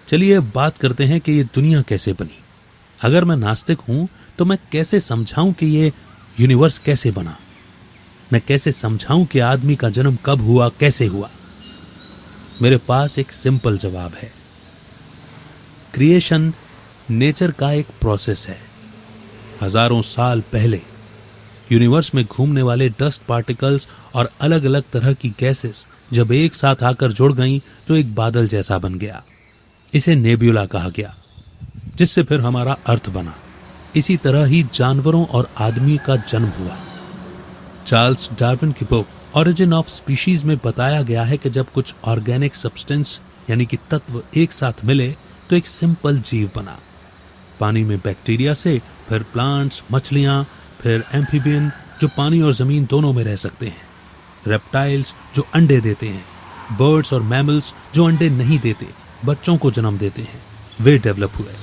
चलिए अब बात करते हैं कि ये दुनिया कैसे बनी। अगर मैं नास्तिक हूं तो मैं कैसे समझाऊं कि ये यूनिवर्स कैसे बना। मैं कैसे समझाऊं कि आदमी का जन्म कब हुआ, कैसे हुआ। मेरे पास एक सिंपल जवाब है। क्रिएशन नेचर का एक प्रोसेस है। हजारों साल पहले यूनिवर्स में घूमने वाले डस्ट पार्टिकल्स और अलग अलग तरह की गैसेस जब एक साथ आकर जुड़ गईं तो एक बादल जैसा बन गया। इसे नेब्यूला कहा गया, जिससे फिर हमारा अर्थ बना। इसी तरह ही जानवरों और आदमी का जन्म हुआ। चार्ल्स डार्विन की बुक ओरिजिन ऑफ स्पीशीज में बताया गया है कि जब कुछ ऑर्गेनिक सब्सटेंस यानी कि तत्व एक साथ मिले तो एक सिंपल जीव बना। पानी में बैक्टीरिया से, फिर प्लांट्स, मछलियां, फिर एम्फीबियन जो पानी और जमीन दोनों में रह सकते हैं, रेप्टाइल्स जो अंडे देते हैं, बर्ड्स और मैमल्स जो अंडे नहीं देते, बच्चों को जन्म देते हैं, वे डेवलप हुए।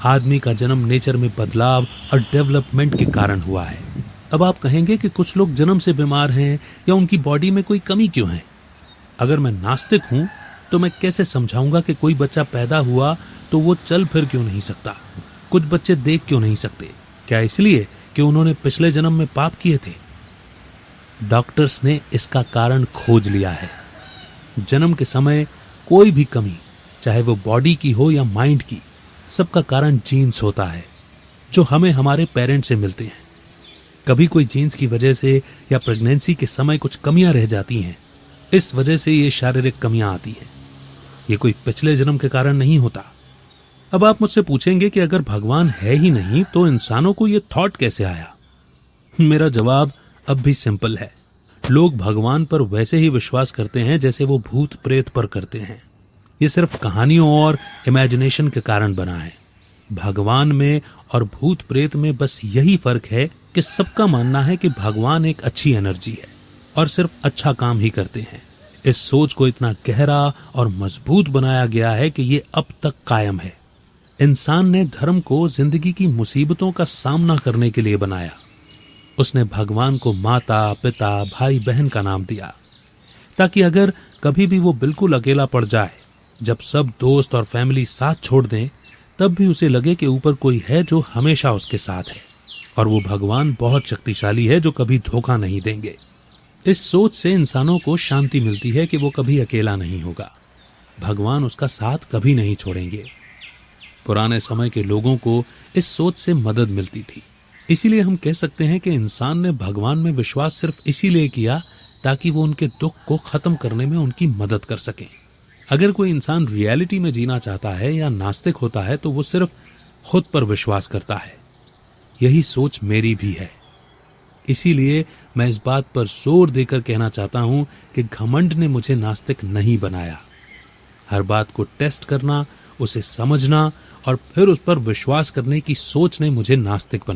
आदमी का जन्म नेचर में बदलाव और डेवलपमेंट के कारण हुआ है। अब आप कहेंगे कि कुछ लोग जन्म से बीमार हैं या उनकी बॉडी में कोई कमी क्यों है। अगर मैं नास्तिक हूं तो मैं कैसे समझाऊंगा कि कोई बच्चा पैदा हुआ तो वो चल फिर क्यों नहीं सकता, कुछ बच्चे देख क्यों नहीं सकते। क्या इसलिए कि उन्होंने पिछले जन्म में पाप किए थे? डॉक्टर्स ने इसका कारण खोज लिया है। जन्म के समय कोई भी कमी, चाहे वो बॉडी की हो या माइंड की, सबका कारण जीन्स होता है जो हमें हमारे पेरेंट्स से मिलते हैं। कभी कोई जीन्स की वजह से या प्रेगनेंसी के समय कुछ कमियां रह जाती हैं, इस वजह से ये शारीरिक कमियां आती हैं। ये कोई पिछले जन्म के कारण नहीं होता। अब आप मुझसे पूछेंगे कि अगर भगवान है ही नहीं तो इंसानों को ये थॉट कैसे आया। मेरा जवाब अब भी सिंपल है। लोग भगवान पर वैसे ही विश्वास करते हैं जैसे वो भूत प्रेत पर करते हैं। ये सिर्फ कहानियों और इमेजिनेशन के कारण बना है। भगवान में और भूत प्रेत में बस यही फर्क है कि सबका मानना है कि भगवान एक अच्छी एनर्जी है और सिर्फ अच्छा काम ही करते हैं। इस सोच को इतना गहरा और मजबूत बनाया गया है कि ये अब तक कायम है। इंसान ने धर्म को जिंदगी की मुसीबतों का सामना करने के लिए बनाया। उसने भगवान को माता, पिता, भाई, बहन का नाम दिया ताकि अगर कभी भी वो बिल्कुल अकेला पड़ जाए, जब सब दोस्त और फैमिली साथ छोड़ दें, तब भी उसे लगे कि ऊपर कोई है जो हमेशा उसके साथ है और वो भगवान बहुत शक्तिशाली है जो कभी धोखा नहीं देंगे। इस सोच से इंसानों को शांति मिलती है कि वो कभी अकेला नहीं होगा। भगवान उसका साथ कभी नहीं छोड़ेंगे। पुराने समय के लोगों को इस सोच से मदद मिलती थी। इसीलिए हम कह सकते हैं कि इंसान ने भगवान में विश्वास सिर्फ इसीलिए किया ताकि वो उनके दुख को खत्म करने में उनकी मदद कर सकें। अगर कोई इंसान रियलिटी में जीना चाहता है या नास्तिक होता है तो वो सिर्फ खुद पर विश्वास करता है। यही सोच मेरी भी है। इसीलिए मैं इस बात पर जोर देकर कहना चाहता हूं कि घमंड ने मुझे नास्तिक नहीं बनाया। हर बात को टेस्ट करना, उसे समझना और फिर उस पर विश्वास करने की सोच ने मुझे नास्तिक बनाया।